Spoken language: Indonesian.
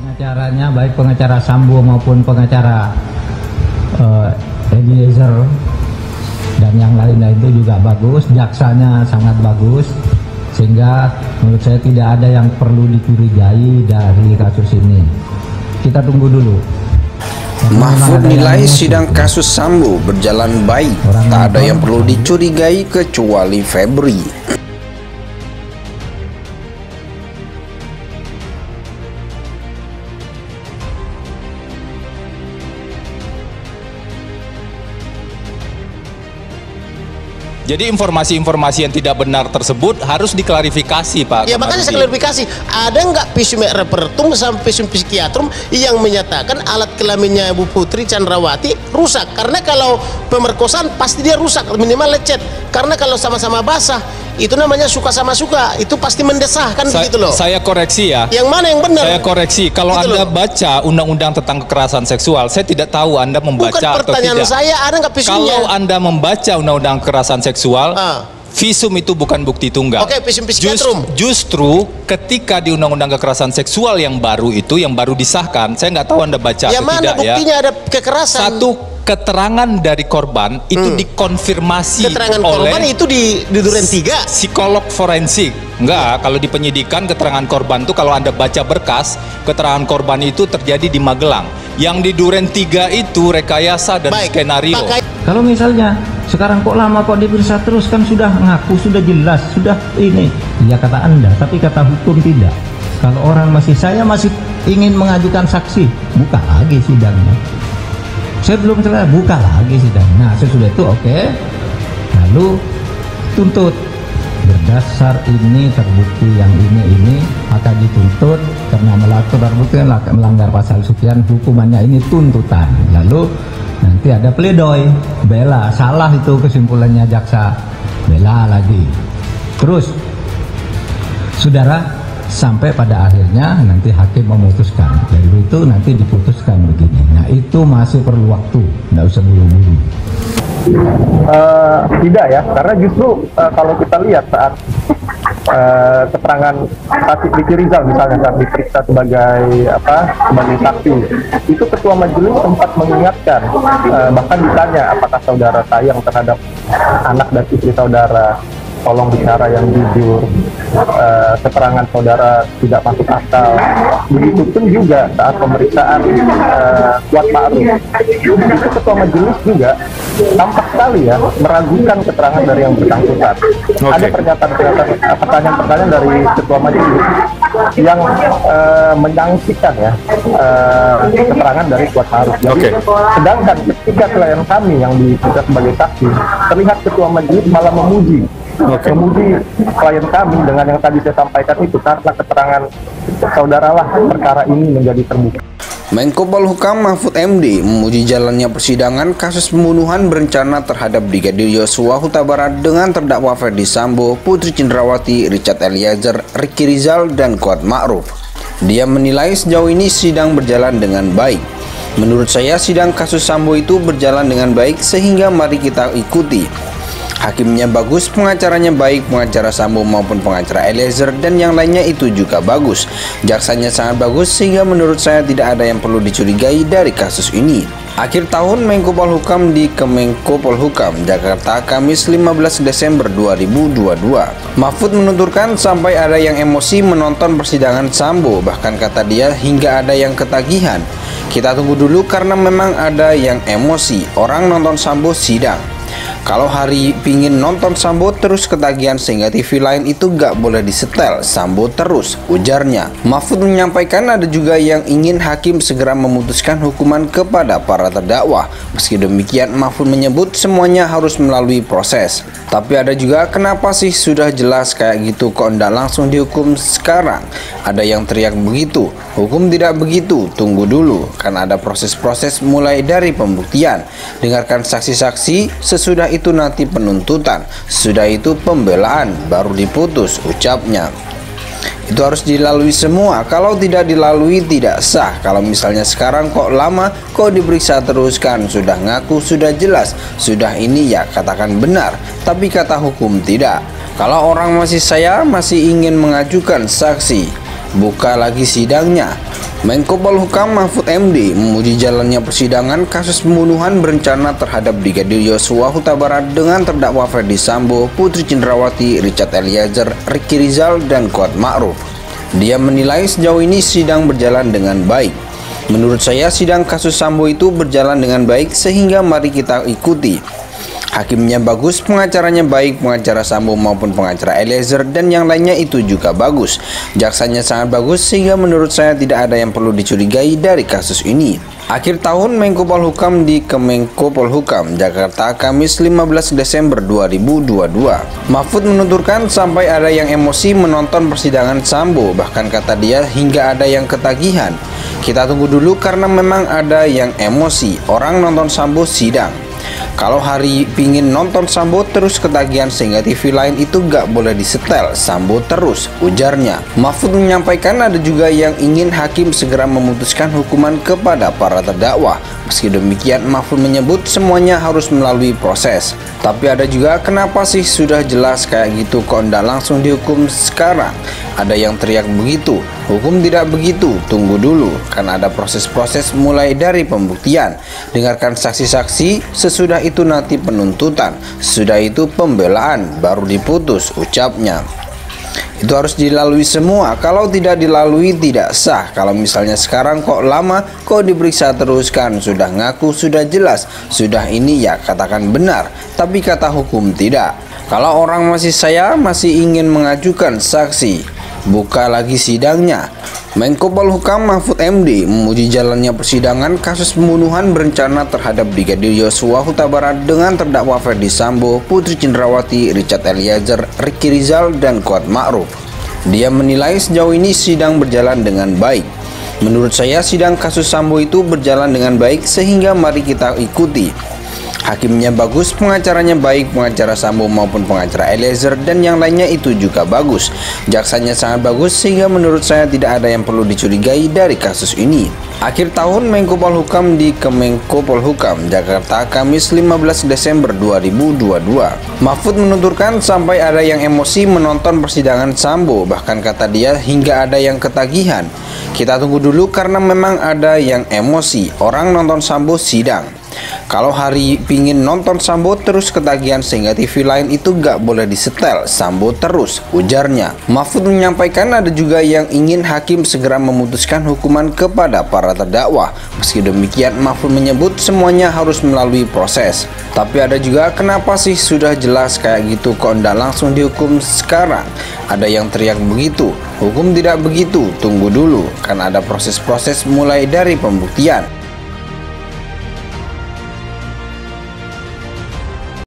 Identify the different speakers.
Speaker 1: Pengacaranya baik pengacara Sambo maupun pengacara Eliezer dan yang lain-lain itu juga bagus, jaksanya sangat bagus, sehingga menurut saya tidak ada yang perlu dicurigai dari kasus ini. Kita tunggu dulu.
Speaker 2: Mahfud nilai sidang kasus Sambo berjalan baik, tak ada yang perlu dicurigai kecuali Febri.
Speaker 3: Jadi informasi-informasi yang tidak benar tersebut harus diklarifikasi, Pak.
Speaker 4: Ya makanya saya klarifikasi, ada nggak visum repertum sampai visum psikiatrum yang menyatakan alat kelaminnya Ibu Putri Chandrawati rusak? Karena kalau pemerkosaan pasti dia rusak, minimal lecet. Karena kalau sama-sama basah, itu namanya suka sama suka, itu pasti mendesah kan, begitu loh.
Speaker 3: Saya koreksi ya.
Speaker 4: Yang mana yang benar?
Speaker 3: Saya koreksi, kalau
Speaker 4: gitu
Speaker 3: Anda
Speaker 4: loh.
Speaker 3: baca undang-undang tentang kekerasan seksual, saya tidak tahu Anda membaca
Speaker 4: Bukan
Speaker 3: atau
Speaker 4: pertanyaan
Speaker 3: tidak.
Speaker 4: saya, ada nggak visumnya?
Speaker 3: Kalau Anda membaca undang-undang kekerasan seksual, visum itu bukan bukti tunggal.
Speaker 4: Oke, visum psikiatrum.
Speaker 3: Justru ketika di undang-undang kekerasan seksual yang baru itu, yang baru disahkan, saya nggak tahu Anda baca
Speaker 4: Yang
Speaker 3: atau
Speaker 4: mana
Speaker 3: tidak ya.
Speaker 4: buktinya ada kekerasan?
Speaker 3: Satu, keterangan dari korban itu dikonfirmasi
Speaker 4: Keterangan
Speaker 3: oleh
Speaker 4: korban itu di Duren 3.
Speaker 3: psikolog forensik. Enggak, kalau di penyidikan keterangan korban itu kalau Anda baca berkas, keterangan korban itu terjadi di Magelang. Yang di Duren 3 itu rekayasa dan skenario.
Speaker 1: Kalau misalnya sekarang kok lama kok diperiksa terus, kan sudah ngaku, sudah jelas, sudah ini. Ya kata Anda, tapi kata hukum tidak. Kalau orang saya masih ingin mengajukan saksi, buka lagi sidangnya. Saya belum selesai, buka lagi sidang. Nah sesudah itu oke, lalu tuntut. Berdasar ini terbukti yang ini maka dituntut karena terbukti melanggar pasal sekian, hukumannya ini tuntutan. Lalu nanti ada pledoi, bela, salah itu kesimpulannya jaksa, bela lagi. Terus saudara sampai pada akhirnya nanti hakim memutuskan. Dari itu nanti diputuskan begini. Nah itu masih perlu waktu, nggak usah buru-buru.
Speaker 5: Tidak ya, karena justru kalau kita lihat saat keterangan saksi Ricky Rizal misalnya saat diperiksa sebagai saksi, itu ketua majelis sempat mengingatkan, bahkan ditanya apakah saudara sayang terhadap anak dan istri saudara, tolong bicara yang jujur, keterangan saudara tidak masuk akal. Begitupun juga saat pemeriksaan Kuat Ma'ruf, itu ketua majelis juga tampak sekali ya meragukan keterangan dari yang bersangkutan. Ada pertanyaan-pertanyaan dari ketua majelis yang menyangsikan ya keterangan dari Kuat Ma'ruf. Jadi, sedangkan ketika klien kami yang diperiksa sebagai saksi, terlihat ketua majelis malah memuji klien kami dengan yang tadi saya sampaikan itu, karena keterangan saudara lah perkara ini menjadi terbuka.
Speaker 2: Menko Polhukam Mahfud MD memuji jalannya persidangan kasus pembunuhan berencana terhadap Brigadir Yosua Huta Barat dengan terdakwa Ferdi Sambo, Putri Chandrawati, Richard Eliezer, Ricky Rizal, dan Kuat Ma'ruf. Dia menilai sejauh ini sidang berjalan dengan baik. Menurut saya sidang kasus Sambo itu berjalan dengan baik, sehingga mari kita ikuti. Hakimnya bagus, pengacaranya baik, pengacara Sambo maupun pengacara Eliezer dan yang lainnya itu juga bagus. Jaksanya sangat bagus, sehingga menurut saya tidak ada yang perlu dicurigai dari kasus ini. Akhir tahun Menko Polhukam di Kemenko Polhukam, Jakarta, Kamis 15 Desember 2022. Mahfud menuturkan sampai ada yang emosi menonton persidangan Sambo, bahkan kata dia hingga ada yang ketagihan. Kita tunggu dulu karena memang ada yang emosi, orang nonton Sambo sidang. Kalau hari pingin nonton Sambo terus ketagihan sehingga TV lain itu gak boleh disetel, Sambo terus, ujarnya. Mahfud menyampaikan ada juga yang ingin hakim segera memutuskan hukuman kepada para terdakwa. Meski demikian, Mahfud menyebut semuanya harus melalui proses. Tapi ada juga, kenapa sih sudah jelas kayak gitu kok ndak langsung dihukum sekarang? Ada yang teriak begitu. Hukum tidak begitu, tunggu dulu, karena ada proses-proses mulai dari pembuktian. Dengarkan saksi-saksi, sesudah itu nanti penuntutan, sesudah itu pembelaan, baru diputus, ucapnya. Itu harus dilalui semua, kalau tidak dilalui tidak sah. Kalau misalnya sekarang kok lama, kok diperiksa terus kan, sudah ngaku, sudah jelas, sudah ini ya katakan benar, tapi kata hukum tidak. Kalau orang masih ingin mengajukan saksi, buka lagi sidangnya. Menko Polhukam Mahfud MD memuji jalannya persidangan kasus pembunuhan berencana terhadap Brigadir Yosua Huta Barat dengan terdakwa Ferdi Sambo, Putri Cendrawati, Richard Eliezer, Ricky Rizal, dan Kuat Ma'ruf. Dia menilai sejauh ini sidang berjalan dengan baik. Menurut saya sidang kasus Sambo itu berjalan dengan baik sehingga mari kita ikuti. Hakimnya bagus, pengacaranya baik, pengacara Sambo maupun pengacara Eliezer dan yang lainnya itu juga bagus. Jaksanya sangat bagus sehingga menurut saya tidak ada yang perlu dicurigai dari kasus ini. Akhir tahun Menko Polhukam di Kemenko Polhukam, Jakarta, Kamis 15 Desember 2022. Mahfud menuturkan sampai ada yang emosi menonton persidangan Sambo, bahkan kata dia hingga ada yang ketagihan. Kita tunggu dulu karena memang ada yang emosi, orang nonton Sambo sidang. Kalau hari pingin nonton Sambo terus ketagihan sehingga TV lain itu gak boleh disetel, Sambo terus, ujarnya. Mahfud menyampaikan ada juga yang ingin hakim segera memutuskan hukuman kepada para terdakwa. Meski demikian Mahfud menyebut semuanya harus melalui proses. Tapi ada juga kenapa sih sudah jelas kayak gitu kok ndak langsung dihukum sekarang? Ada yang teriak begitu, hukum tidak begitu, tunggu dulu, kan ada proses-proses mulai dari pembuktian, dengarkan saksi-saksi, sesudah itu nanti penuntutan, sesudah itu pembelaan, baru diputus, ucapnya. Itu harus dilalui semua, kalau tidak dilalui tidak sah. Kalau misalnya sekarang kok lama, kok diperiksa terus kan, sudah ngaku, sudah jelas, sudah ini ya katakan benar, tapi kata hukum tidak. Kalau orang masih ingin mengajukan saksi, buka lagi sidangnya. Menko Polhukam Mahfud MD memuji jalannya persidangan kasus pembunuhan berencana terhadap Brigadir Yosua Huta Barat dengan terdakwa Ferdi Sambo, Putri Cendrawati, Richard Eliezer, Ricky Rizal, dan Kuat Ma'ruf. Dia menilai sejauh ini sidang berjalan dengan baik. Menurut saya sidang kasus Sambo itu berjalan dengan baik sehingga mari kita ikuti. Hakimnya bagus, pengacaranya baik, pengacara Sambo maupun pengacara Eliezer dan yang lainnya itu juga bagus. Jaksanya sangat bagus sehingga menurut saya tidak ada yang perlu dicurigai dari kasus ini. Akhir tahun Menko Polhukam di Kemenko Polhukam, Jakarta, Kamis 15 Desember 2022. Mahfud menuturkan sampai ada yang emosi menonton persidangan Sambo, bahkan kata dia hingga ada yang ketagihan. Kita tunggu dulu karena memang ada yang emosi, orang nonton Sambo sidang. Kalau hari pingin nonton Sambo terus ketagihan sehingga TV lain itu gak boleh disetel, Sambo terus, ujarnya. Mahfud menyampaikan ada juga yang ingin hakim segera memutuskan hukuman kepada para terdakwa. Meski demikian Mahfud menyebut semuanya harus melalui proses. Tapi ada juga kenapa sih sudah jelas kayak gitu kok ndak langsung dihukum sekarang? Ada yang teriak begitu, hukum tidak begitu, tunggu dulu, kan ada proses-proses mulai dari pembuktian,